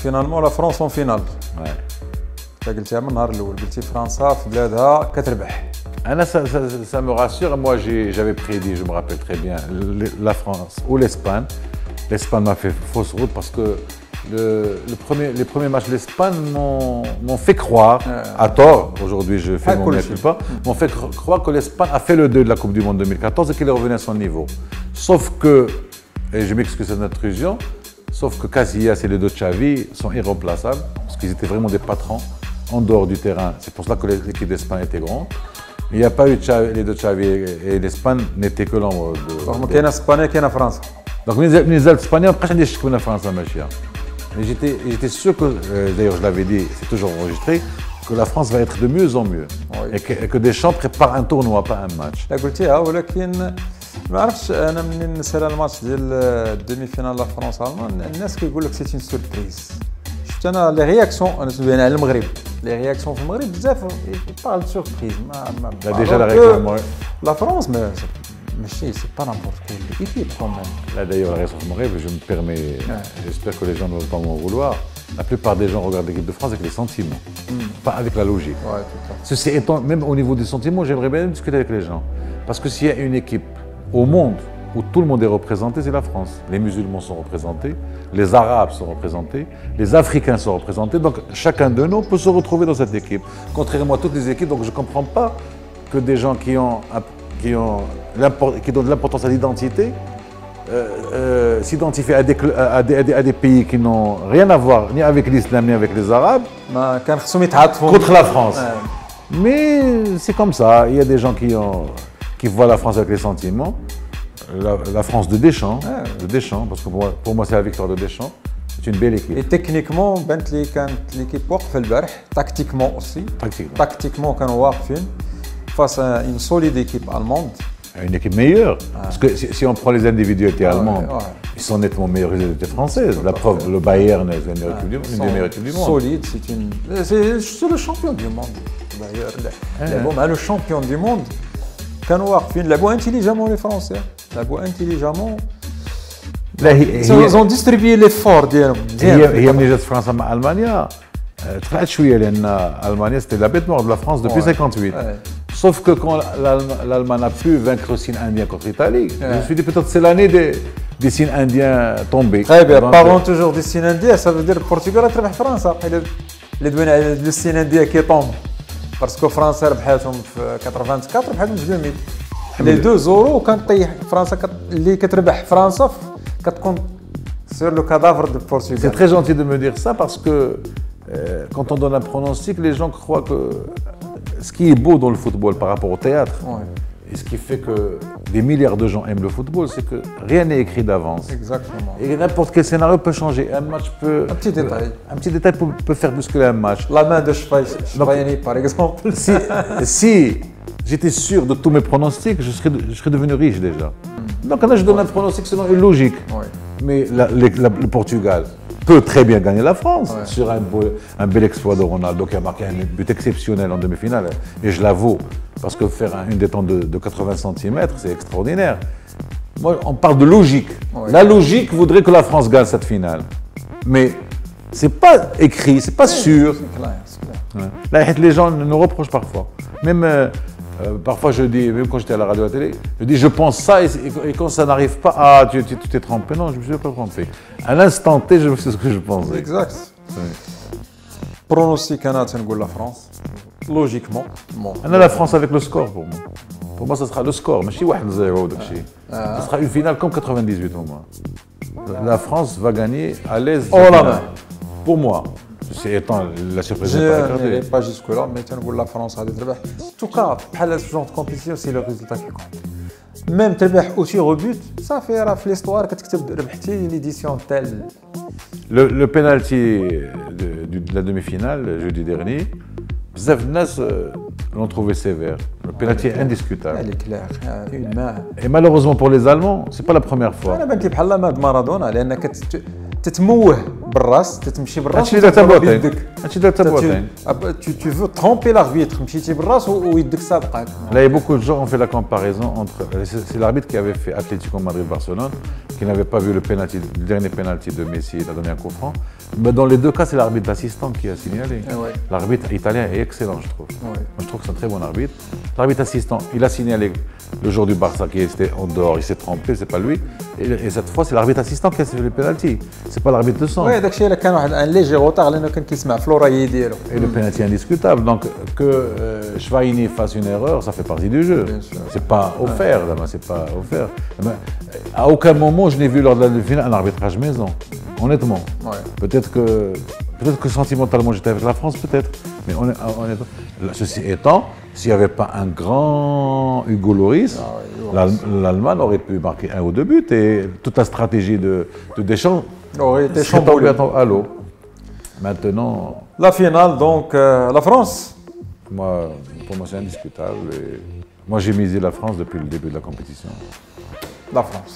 فينالمون لا فرونس اون فينال. انت قلتيها من النهار الاول، قلتي فرنسا في بلادها كتربح. Anna, ça me rassure. Moi, j'avais prédit, je me rappelle très bien, la France ou l'Espagne. L'Espagne m'a fait fausse route parce que les premiers matchs de l'Espagne m'ont fait croire, à tort, aujourd'hui je fais mon mea culpa, m'ont fait croire que l'Espagne a fait le deuil de la Coupe du Monde 2014 et qu'elle est revenue à son niveau. Sauf que, et je m'excuse de l'intrusion, sauf que Casillas et les deux Xavi sont irremplaçables parce qu'ils étaient vraiment des patrons en dehors du terrain. C'est pour cela que l'équipe d'Espagne était grande. Il n'y a pas eu les deux Xavi et l'Espagne n'était que l'ombre de... Donc, il y a l'Espagne et il y a la France. Donc, les Espagnols, après, je suis la France, mais j'étais sûr que, d'ailleurs, je l'avais dit, c'est toujours enregistré, que la France va être de mieux en mieux. Oui. Et que Deschamps prépare un tournoi, pas un match. لا قلتيها ولكن ما عرفتش انا منين نسال الماتش ديال الدومي فينال لا فرنسا المان الناس كيقول لك سيتي سوربريز. شفت انا لي رياكسيون انا سولي على المغرب لي رياكسيون في المغرب بزاف يبارل سوربريز ما ديجا لا رياكسيون لا فرنسا ماشي سي با نامبورت كيل ايكيب كومون. Là d'ailleurs la réaction du Maghreb, je me permets, j'espère que les gens ne vont pas m'en vouloir. La plupart des gens regardent l'équipe de France avec les sentiments, pas avec la logique. Ouais, tout à fait. Ceci étant, même au niveau des sentiments, j'aimerais bien discuter avec les gens. Parce que s'il y a une équipe au monde où tout le monde est représenté, c'est la France. Les musulmans sont représentés, les Arabes sont représentés, les Africains sont représentés. Donc chacun de nous peut se retrouver dans cette équipe. Contrairement à toutes les équipes, donc je ne comprends pas que des gens qui donnent de l'importance à l'identité s'identifient à des pays qui n'ont rien à voir ni avec l'islam ni avec les Arabes contre la France. Mais c'est comme ça. Il y a des gens qui voient la France avec les sentiments. La France de Deschamps, parce que pour moi c'est la victoire de Deschamps. C'est une belle équipe. Et techniquement, بانت لي كانت l'équipe واقفه البارح. Tactiquement aussi. Tactiquement كانوا واقفين face à une solide équipe allemande. Une équipe meilleure. Parce que si on prend les individualités allemandes, ils sont nettement meilleurs que les individualités françaises. La preuve, le Bayern est une des meilleures équipes du monde. Solide, c'est le champion du monde. D'ailleurs, le champion du monde, كانوا واقفين لعبوا intelligemment les Français. لعبوا intelligemment. Ils ont distribué l'effort ديالهم. هي ملي جات فرنسا مع ألمانيا تخلعت شوية لأن ألمانيا c'était la bête noire de la France depuis 58. Sauf que quand l'Allemagne a pu vaincre le signe indien contre l'Italie, je me suis dit peut-être c'est l'année des signes indiens tombés. Très bien, parlons toujours des signes indiens, ça veut dire que le Portugal a تربح فرنسا. اللي دوينا على لو سين انديا كي طومب. باسكو فرنسا ربحاتهم في 84 ربحاتهم في 2000. لي دو زورو كانت طيح فرنسا اللي كتربح فرنسا كتكون sur le cadavre du Portugal. C'est très gentil de me dire ça parce que quand on donne un pronostic, les gens croient que ce qui est beau dans le football par rapport au théâtre, et ce qui fait que des milliards de gens aiment le football, c'est que rien n'est écrit d'avance. Exactement. Et n'importe quel scénario peut changer. Un match peut... Un petit détail peut faire bousculer un match. La main de Chouayani, par exemple. Si j'étais sûr de tous mes pronostics, je serais devenu riche déjà. Donc là, je donne un pronostic selon une logique. Mais le Portugal peut très bien gagner la France sur un bel exploit de Ronaldo qui a marqué un but exceptionnel en demi-finale. Et je l'avoue, parce que faire une détente de 80 cm, c'est extraordinaire. Moi, on parle de logique. La logique voudrait que la France gagne cette finale. Mais c'est pas écrit, c'est pas sûr. Là, les gens nous reprochent parfois. Même parfois, je dis, même quand j'étais à la radio et à la télé, je dis, je pense ça, et quand ça n'arrive pas, tu t'es trompé. Non, je ne me suis pas trompé. À l'instant T, je sais ce que je pense. Exact. Pronostic, أنا تنقول la France. Logiquement. La France avec le score pour moi. Pour moi, ça sera le score. ماشي 1-0 داك الشيء. Ce sera une finale comme 98 pour moi. La France va gagner à l'aise. Oh la main. Pour moi. C'est étant la surprise. Je n'irai pas jusque-là, mais تنقول la France غادي تربح. En tout cas, بحال ce genre de compétition, c'est le résultat qui compte. Même تربح au tir au but, ça fait راه في l'histoire كتكتب ربحتي l'édition telle. Le penalty de la demi-finale jeudi dernier, bzaf de nas l'ont trouvé sévère. Le penalty est indiscutable. Elle est claire, une main. Et malheureusement pour les Allemands, c'est pas la première fois. أنا بان لي بحال ما Maradona لأنك تتموه بالراس تتمشي بالراس هادشي اللي دار وتضرب بوتين يدك. هادشي اللي دار بوتين. Tu veux tromper l'arbitre مشيتي بالراس ويدك صادقاك. Là, il y a beaucoup de gens qui ont fait la comparaison entre. C'est l'arbitre qui avait fait Atlético Madrid-Barcelone, qui n'avait pas vu le dernier penalty de Messi, il a donné un coup franc. Mais dans les deux cas, c'est l'arbitre assistant qui a signalé. Ouais. L'arbitre italien est excellent, je trouve. Ouais. Moi, je trouve que c'est un très bon arbitre. L'arbitre assistant, il a signalé le joueur du Barça qui était en dehors, il s'est trompé, c'est pas lui. Et cette fois, c'est l'arbitre assistant qui a fait le penalty. C'est pas l'arbitre de centre. Oui, داكشي الا كان واحد ان ليجي روتار لانه كان كيسمع في لورايي ديالو. Et le penalty est indiscutable. Donc que Schweini fasse une erreur, ça fait partie du jeu. C'est pas offert, là, c'est pas offert. Mais, à aucun moment je n'ai vu lors de la finale un arbitrage maison, honnêtement. Ouais. Peut-être que sentimentalement j'étais avec la France, peut-être. Mais honnêtement, ceci étant, s'il n'y avait pas un grand Hugo Lloris, l'Allemagne aurait pu marquer 1 ou 2 buts et toute la stratégie de Deschamps aurait été serait chamboulée. tombée à l'eau. Maintenant, La finale donc la France. pour moi c'est indiscutable. Et moi j'ai misé la France depuis le début de la compétition. La France.